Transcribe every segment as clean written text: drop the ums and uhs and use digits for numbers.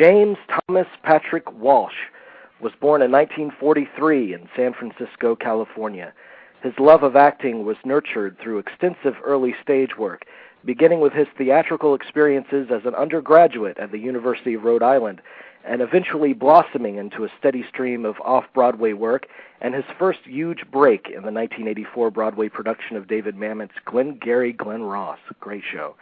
James Thomas Patrick Walsh was born in 1943 in San Francisco, California. His love of acting was nurtured through extensive early stage work, beginning with his theatrical experiences as an undergraduate at the University of Rhode Island, and eventually blossoming into a steady stream of off-Broadway work, and his first huge break in the 1984 Broadway production of David Mamet's Glengarry Glen Ross. Great show.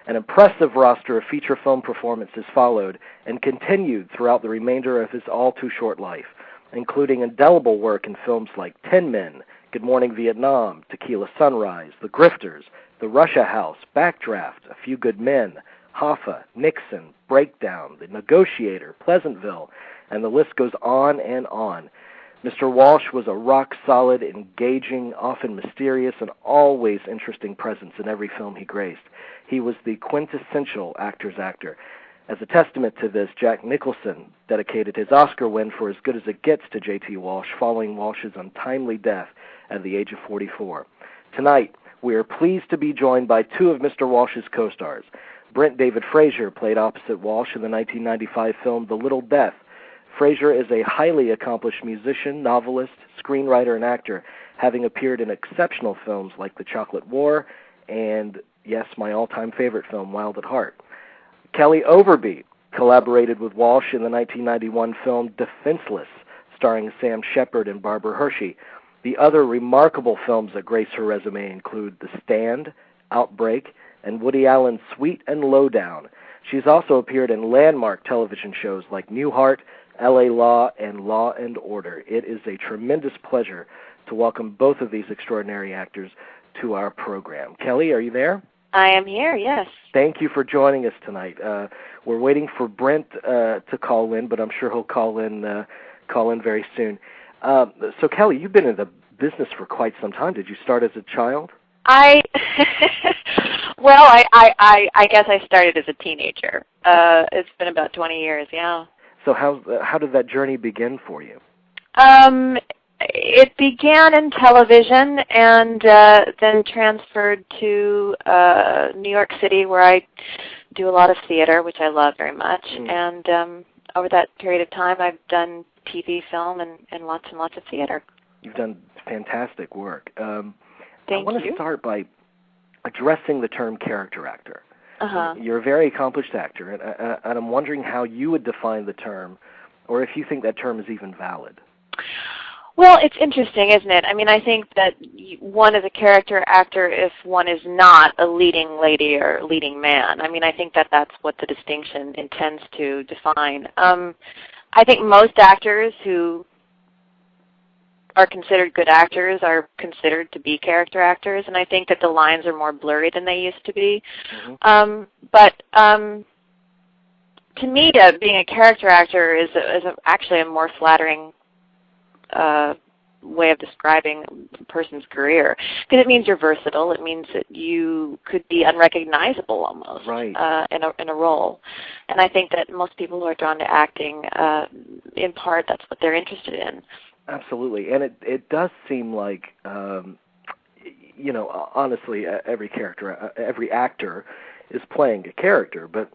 An impressive roster of feature film performances followed and continued throughout the remainder of his all-too-short life, including indelible work in films like Tin Men, Good Morning Vietnam, Tequila Sunrise, The Grifters, The Russia House, Backdraft, A Few Good Men, Hoffa, Nixon, Breakdown, The Negotiator, Pleasantville, and the list goes on and on. Mr. Walsh was a rock-solid, engaging, often mysterious, and always interesting presence in every film he graced. He was the quintessential actor's actor. As a testament to this, Jack Nicholson dedicated his Oscar win for As Good as It Gets to JT Walsh following Walsh's untimely death at the age of 44. Tonight, we are pleased to be joined by two of Mr. Walsh's co-stars. Brent David Fraser played opposite Walsh in the 1995 film The Little Death. Fraser is a highly accomplished musician, novelist, screenwriter, and actor, having appeared in exceptional films like The Chocolate War and, yes, my all-time favorite film, Wild at Heart. Kellie Overbey collaborated with Walsh in the 1991 film Defenseless, starring Sam Shepard and Barbara Hershey. The other remarkable films that grace her resume include The Stand, Outbreak, and Woody Allen's Sweet and Lowdown. She's also appeared in landmark television shows like Newhart, L.A. Law, and Law and Order. It is a tremendous pleasure to welcome both of these extraordinary actors to our program. Kellie, are you there? I am here, yes. Thank you for joining us tonight. We're waiting for Brent to call in, but I'm sure he'll call in very soon. So, Kellie, you've been in the business for quite some time. Did you start as a child? I guess I started as a teenager. It's been about 20 years, yeah. So how did that journey begin for you? It began in television and then transferred to New York City, where I do a lot of theater, which I love very much. And over that period of time, I've done TV, film, and lots of theater. You've done fantastic work. Thank you. I want to start by addressing the term character actor. Uh-huh. You're a very accomplished actor, and I'm wondering how you would define the term, or if you think that term is even valid. Well, it's interesting, isn't it? I mean, I think that one is a character actor if one is not a leading lady or leading man. I mean, I think that that's what the distinction intends to define. I think most actors who are considered good actors are considered to be character actors, and I think that the lines are more blurry than they used to be. Mm-hmm. But to me, being a character actor is actually a more flattering way of describing a person's career, because it means you're versatile. It means that you could be unrecognizable almost, right, in a role. And I think that most people who are drawn to acting, in part, that's what they're interested in. Absolutely, and it does seem like, honestly, every actor is playing a character, but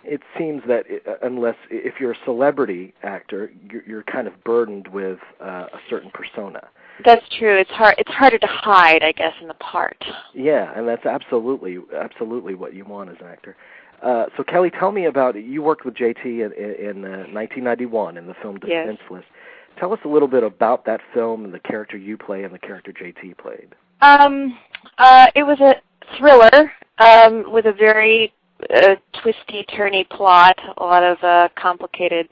it seems that if you're a celebrity actor, you're kind of burdened with a certain persona. That's true. It's harder to hide, I guess, in the part. Yeah, and that's absolutely what you want as an actor. So, Kellie, tell me about it. You worked with JT in 1991 in the film Defenseless. Yes. Tell us a little bit about that film and the character you play and the character JT played. It was a thriller with a very twisty, turny plot, a lot of complicated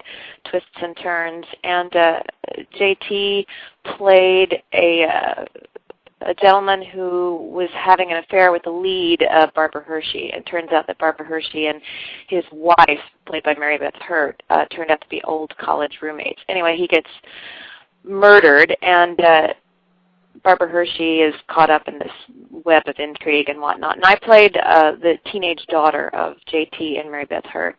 twists and turns. And JT played a gentleman who was having an affair with the lead, Barbara Hershey. It turns out that Barbara Hershey and his wife, played by Mary Beth Hurt, turned out to be old college roommates. Anyway, he gets murdered, and Barbara Hershey is caught up in this web of intrigue and whatnot. And I played the teenage daughter of JT and Mary Beth Hurt.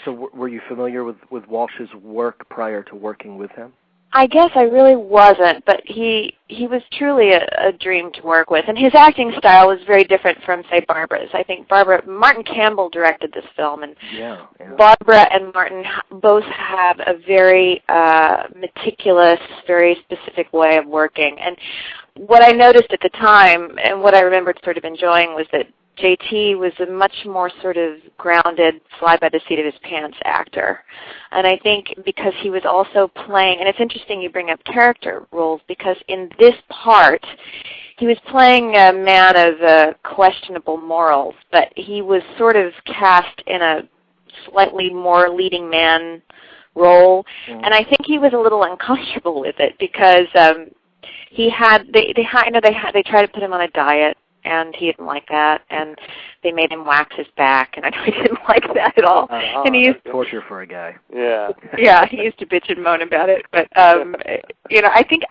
So were you familiar with Walsh's work prior to working with him? I guess I really wasn't, but he was truly a dream to work with, and his acting style was very different from, say, Barbara's. I think Martin Campbell directed this film, and Barbara and Martin both have a very meticulous, very specific way of working. And what I noticed at the time, and what I remembered sort of enjoying, was that JT was a much more sort of grounded, fly-by-the-seat-of-his-pants actor. And I think because he was also playing, and it's interesting you bring up character roles, because in this part, he was playing a man of questionable morals, but he was sort of cast in a slightly more leading man role. And I think he was a little uncomfortable with it, because they tried to put him on a diet, and he didn't like that, and they made him wax his back, and I know he didn't like that at all. And he used torture for a guy. Yeah. Yeah, he used to bitch and moan about it. But I think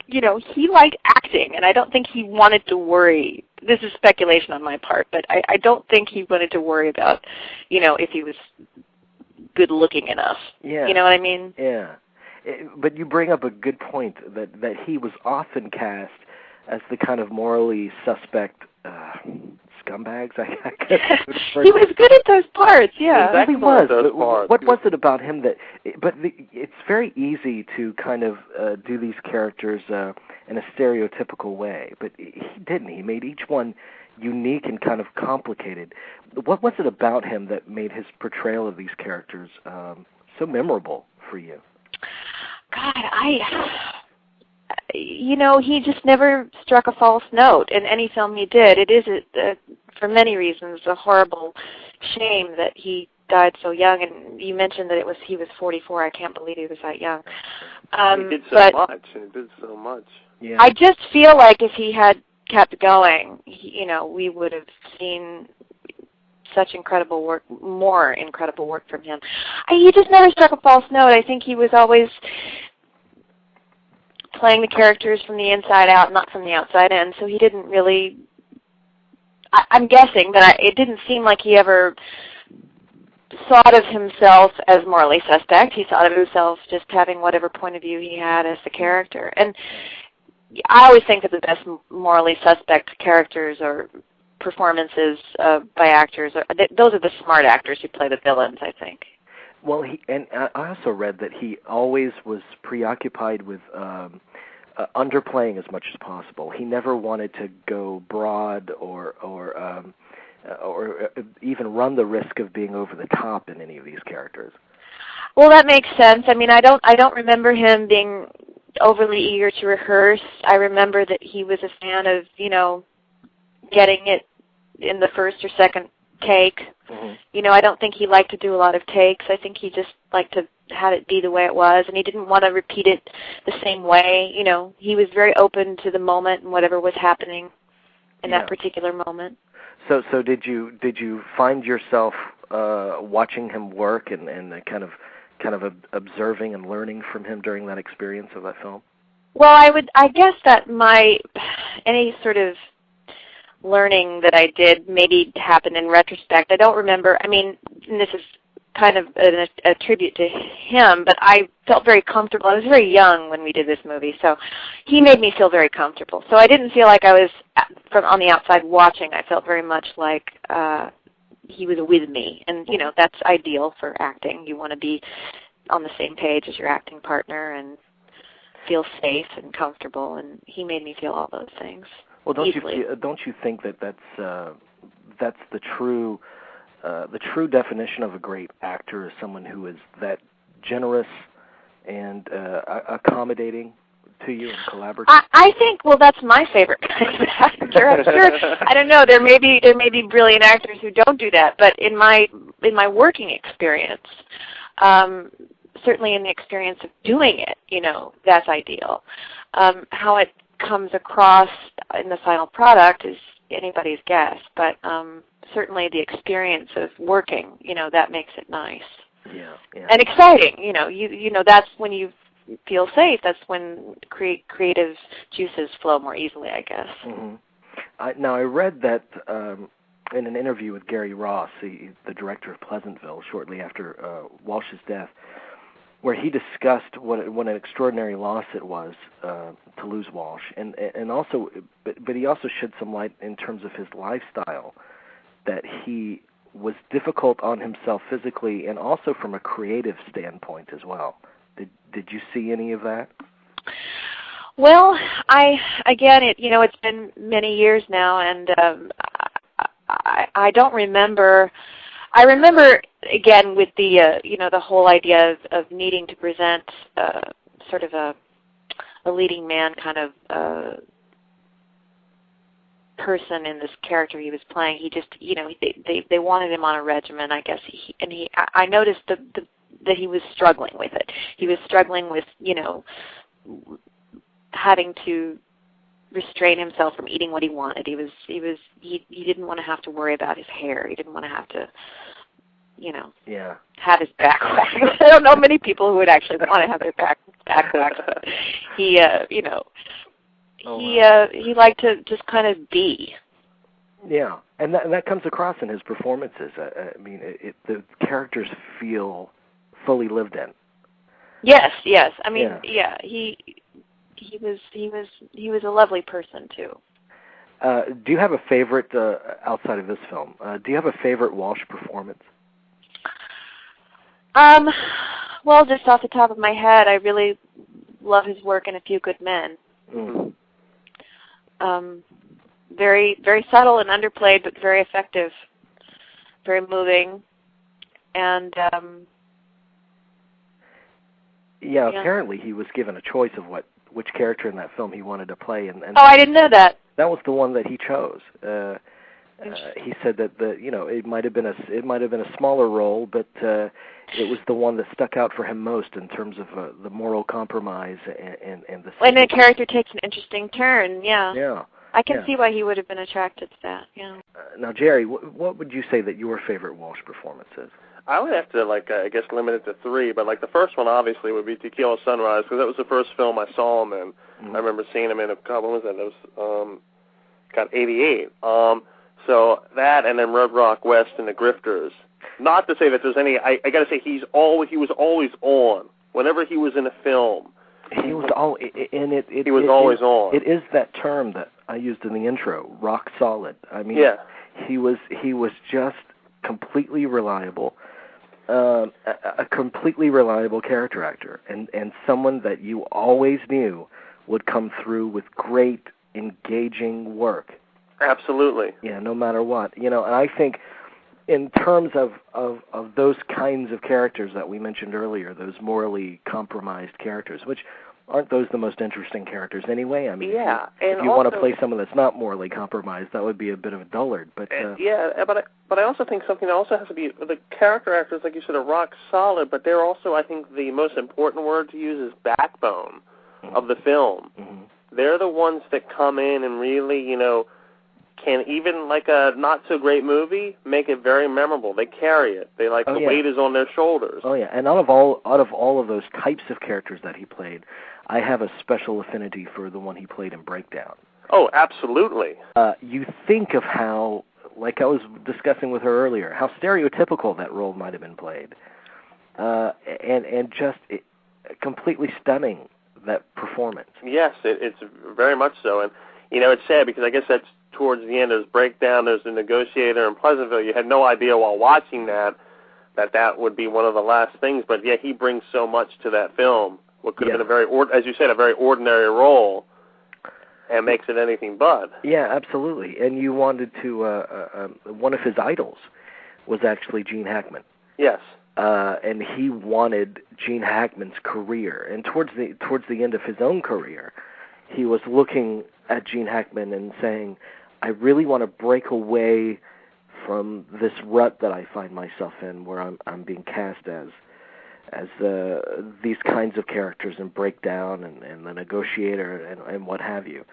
he liked acting, and I don't think he wanted to worry. This is speculation on my part, but I don't think he wanted to worry about, if he was good looking enough. Yeah. You know what I mean? Yeah. But you bring up a good point that he was often cast as the kind of morally suspect scumbags, I guess. He was good at those parts, yeah. He was. What was it about him that... it's very easy to kind of do these characters in a stereotypical way, but he didn't. He made each one unique and kind of complicated. What was it about him that made his portrayal of these characters so memorable for you? God, he just never struck a false note in any film he did. It is, for many reasons, a horrible shame that he died so young. And you mentioned that he was 44. I can't believe he was that young. He did so much. Yeah. I just feel like if he had kept going, we would have seen such incredible work, more incredible work from him. He just never struck a false note. I think he was always playing the characters from the inside out, not from the outside in, so he didn't really, I'm guessing, but it didn't seem like he ever thought of himself as morally suspect. He thought of himself just having whatever point of view he had as the character. And I always think that the best morally suspect characters or performances by actors, those are the smart actors who play the villains, I think. Well, I also read that he always was preoccupied with underplaying as much as possible. He never wanted to go broad or even run the risk of being over the top in any of these characters. Well, that makes sense. I mean, I don't remember him being overly eager to rehearse. I remember that he was a fan of, getting it in the first or second take. Mm-hmm. I don't think he liked to do a lot of takes. I think he just liked to have it be the way it was, and he didn't want to repeat it the same way. He was very open to the moment and whatever was happening in that particular moment. So did you find yourself watching him work and kind of observing and learning from him during that experience of that film? Well, I guess that any sort of learning that I did maybe happened in retrospect. I don't remember. I mean, and this is kind of a tribute to him, but I felt very comfortable. I was very young when we did this movie, so he made me feel very comfortable. So I didn't feel like I was from on the outside watching. I felt very much like he was with me, and that's ideal for acting. You want to be on the same page as your acting partner and feel safe and comfortable, and he made me feel all those things. Well, don't you think that that's the true definition of a great actor is someone who is that generous and accommodating to you and collaborative? I think that's my favorite kind of actor. I'm sure. I don't know. There may be brilliant actors who don't do that, but in my working experience, certainly in the experience of doing it, that's ideal. How it comes across in the final product is anybody's guess, but certainly the experience of working, that makes it nice. Yeah. And exciting. That's when you feel safe. That's when creative juices flow more easily, I guess. Mm-hmm. Now, I read that in an interview with Gary Ross, the director of Pleasantville, shortly after Walsh's death, where he discussed what an extraordinary loss it was to lose Walsh, and also, but he also shed some light in terms of his lifestyle, that he was difficult on himself physically and also from a creative standpoint as well. Did you see any of that? Well, it's been many years now, and I don't remember. I remember, again, with the the whole idea of needing to present sort of a leading man kind of person in this character he was playing. He just, they wanted him on a regimen, I guess. I noticed that he was struggling with it. He was struggling with, having to restrain himself from eating what he wanted. He didn't want to have to worry about his hair. He didn't want to have to, have his back waxed. I don't know many people who would actually want to have their back waxed. He, he liked to just kind of be. Yeah, and that comes across in his performances. I mean, the characters feel fully lived in. Yes. I mean, he was a lovely person too. Do you have a favorite outside of this film? Do you have a favorite Walsh performance? Well, just off the top of my head, I really love his work in A Few Good Men. Mm-hmm. Very, very subtle and underplayed, but very effective, very moving, and apparently he was given a choice of which character in that film he wanted to play, and I didn't know that. That was the one that he chose. He said that it might have been a smaller role, but it was the one that stuck out for him most in terms of the moral compromise and the. When the character takes an interesting turn, yeah. Yeah. I can see why he would have been attracted to that. Yeah. Now, Jerry, what would you say that your favorite Walsh performance is? I would have to, I guess, limit it to three, but, the first one, obviously, would be Tequila Sunrise, because that was the first film I saw him in. Mm-hmm. I remember seeing him in when was that? That was, 88. So that, and then Red Rock West and The Grifters. Not to say that there's any, I got to say, he was always on. Whenever he was in a film. He was always on. It is that term that I used in the intro, rock solid. I mean, he was just completely reliable, a completely reliable character actor, and someone that you always knew would come through with great, engaging work. Absolutely. Yeah, no matter what. And I think in terms of those kinds of characters that we mentioned earlier, those morally compromised characters, which aren't those the most interesting characters anyway? I mean, if you want to play someone that's not morally compromised, that would be a bit of a dullard. But but I also think something that also has to be, the character actors, like you said, are rock solid, but they're also, I think, the most important word to use is backbone of the film. Mm-hmm. They're the ones that come in and really, can even a not-so-great movie make it very memorable. They carry it. They the weight is on their shoulders. Oh, yeah, and out of all of those types of characters that he played, I have a special affinity for the one he played in Breakdown. Oh, absolutely. You think of how, like I was discussing with her earlier, how stereotypical that role might have been played, and just completely stunning, that performance. Yes, it's very much so, and it's sad because I guess that's towards the end. There's Breakdown, there's The Negotiator, and Pleasantville. You had no idea while watching that would be one of the last things, but he brings so much to that film. What could have been as you said, a very ordinary role, and makes it anything but. Yeah, absolutely. And you wanted to, one of his idols was actually Gene Hackman. Yes. And he wanted Gene Hackman's career. And towards the end of his own career, he was looking at Gene Hackman and saying, I really want to break away from this rut that I find myself in, where I'm being cast as these kinds of characters in Breakdown and The Negotiator and what have you.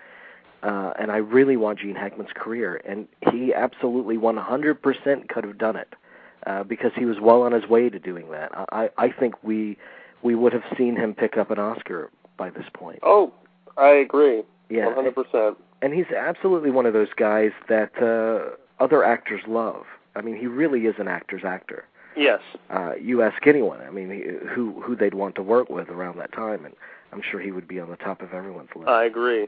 And I really want Gene Hackman's career. And he absolutely 100% could have done it because he was well on his way to doing that. I think we would have seen him pick up an Oscar by this point. Oh, I agree. Yeah, 100%. And he's absolutely one of those guys that other actors love. I mean, he really is an actor's actor. Yes. You ask anyone, I mean, who they'd want to work with around that time, and I'm sure he would be on the top of everyone's list. I agree.